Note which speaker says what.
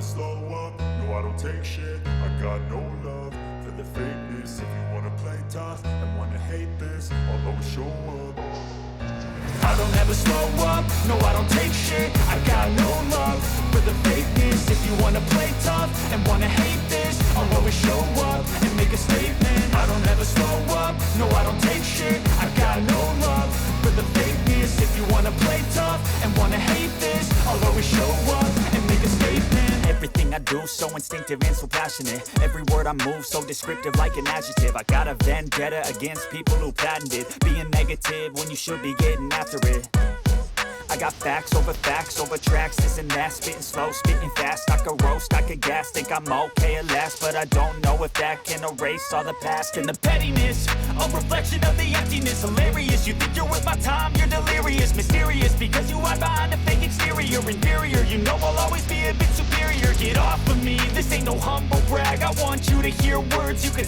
Speaker 1: slow up, no I don't take shit. I got no love for the fakeness. If you wanna play tough and wanna hate this, I'll always show up.
Speaker 2: I don't ever slow up, no I don't take shit. I got no love for the fakeness. If you wanna play tough and wanna hate this, I'll always show up and make a statement. I don't ever slow up, no I don't take shit. I got no love for the fakeness. If you wanna play tough and wanna hate this, I'll always show up and make a statement. Everything I do so instinctive and so passionate. Every word I move so descriptive like an adjective. I got a vendetta against people who patented being negative when you should be getting after it. I got facts over tracks, this and that. Spitting slow, spitting fast. I could roast, I could gas. Think I'm okay at last, but I don't know if that can erase all the past. And the pettiness, a reflection of the emptiness. Hilarious, you think you're worth my time, you're delirious. Mysterious, because you hide behind a fake exterior. Inferior, you know I'll always be a bit superior. Get off of me, this ain't no humble brag. I want you to hear words you can